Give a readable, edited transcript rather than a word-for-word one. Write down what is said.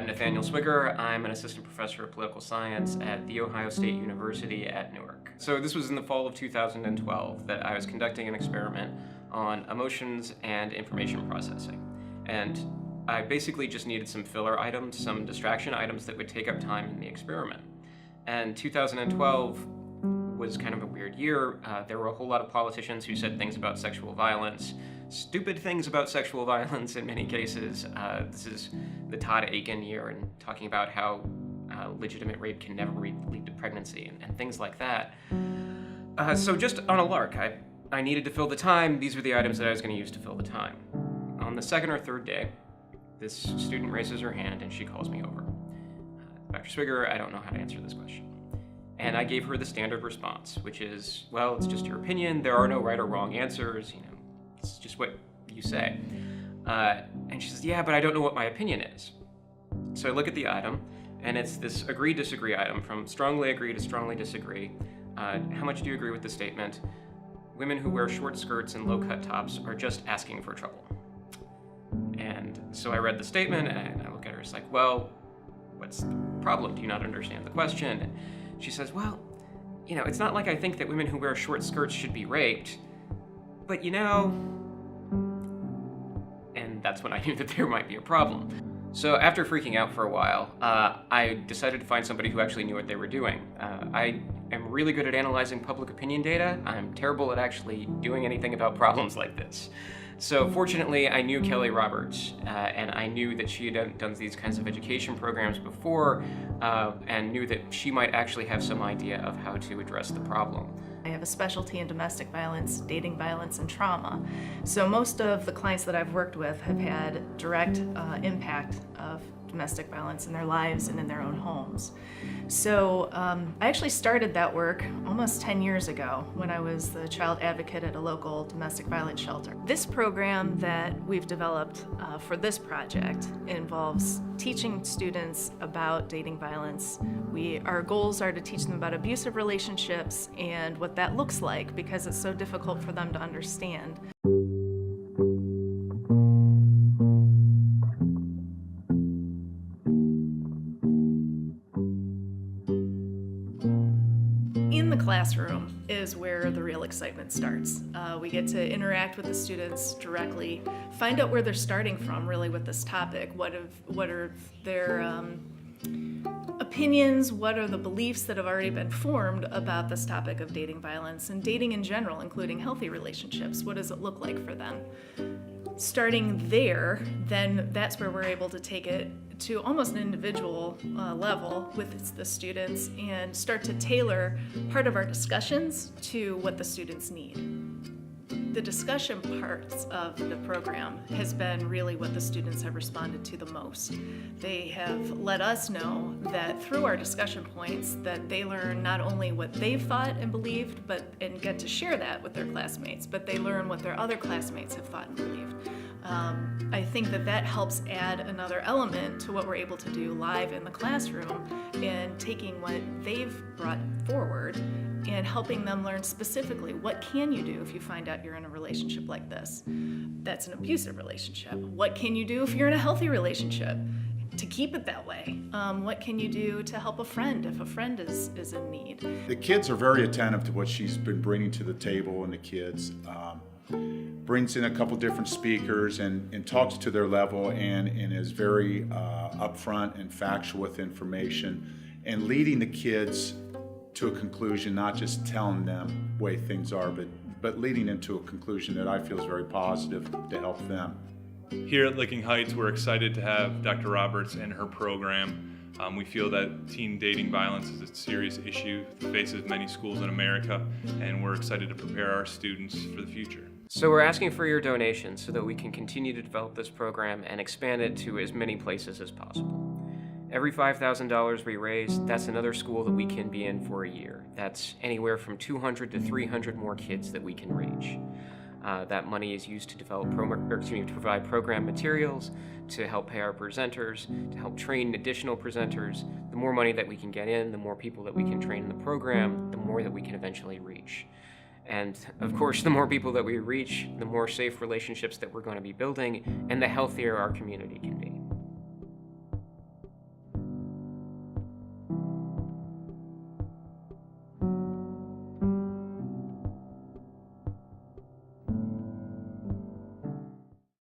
I'm Nathaniel Swigger. I'm an assistant professor of political science at The Ohio State University at Newark. So this was in the fall of 2012 that I was conducting an experiment on emotions and information processing. And I basically just needed some filler items, some distraction items that would take up time in the experiment. And 2012 was kind of a weird year. There were a whole lot of politicians who said things about sexual violence, stupid things about sexual violence in many cases. This is the Todd Akin year, and talking about how legitimate rape can never lead to pregnancy and things like that. So just on a lark, I needed to fill the time. These were the items that I was going to use to fill the time. On the second or third day, this student raises her hand and she calls me over. Dr. Swigger, I don't know how to answer this question. And I gave her the standard response, which is, well, it's just your opinion. There are no right or wrong answers. It's just what you say. And she says, yeah, but I don't know what my opinion is. So I look at the item, and it's this agree-disagree item, from strongly agree to strongly disagree. How much do you agree with the statement? Women who wear short skirts and low-cut tops are just asking for trouble. And so I read the statement, and I look at her, it's like, well, what's the problem? Do you not understand the question? And she says, well, it's not like I think that women who wear short skirts should be raped, but and that's when I knew that there might be a problem. So after freaking out for a while, I decided to find somebody who actually knew what they were doing. I am really good at analyzing public opinion data. I'm terrible at actually doing anything about problems like this. So fortunately, I knew Kelly Roberts, and I knew that she had done these kinds of education programs before, and knew that she might actually have some idea of how to address the problem. I have a specialty in domestic violence, dating violence, and trauma. So most of the clients that I've worked with have had direct impact of domestic violence in their lives and in their own homes. So I actually started that work almost 10 years ago when I was the child advocate at a local domestic violence shelter. This program that we've developed for this project involves teaching students about dating violence. Our goals are to teach them about abusive relationships and what that looks like, because it's so difficult for them to understand. In the classroom is where the real excitement starts. We get to interact with the students directly, find out where they're starting from really with this topic. What are their opinions, what are the beliefs that have already been formed about this topic of dating violence and dating in general, including healthy relationships. What does it look like for them? Starting there, then that's where we're able to take it to almost an individual level with the students and start to tailor part of our discussions to what the students need. The discussion parts of the program has been really what the students have responded to the most. They have let us know that through our discussion points that they learn not only what they've thought and believed, and get to share that with their classmates, but they learn what their other classmates have thought and believed. I think that helps add another element to what we're able to do live in the classroom and taking what they've brought forward and helping them learn specifically what can you do if you find out you're in a relationship like this. That's an abusive relationship. What can you do if you're in a healthy relationship to keep it that way? What can you do to help a friend if a friend is in need? The kids are very attentive to what she's been bringing to the table, and the kids brings in a couple different speakers and talks to their level and is very upfront and factual with information and leading the kids to a conclusion, not just telling them the way things are, but leading them to a conclusion that I feel is very positive to help them. Here at Licking Heights, we're excited to have Dr. Roberts and her program. We feel that teen dating violence is a serious issue that faces many schools in America, and we're excited to prepare our students for the future. So we're asking for your donations so that we can continue to develop this program and expand it to as many places as possible. Every $5,000 we raise, that's another school that we can be in for a year. That's anywhere from 200 to 300 more kids that we can reach. That money is used to provide program materials, to help pay our presenters, to help train additional presenters. The more money that we can get in, the more people that we can train in the program, the more that we can eventually reach. And of course, the more people that we reach, the more safe relationships that we're going to be building, and the healthier our community can be.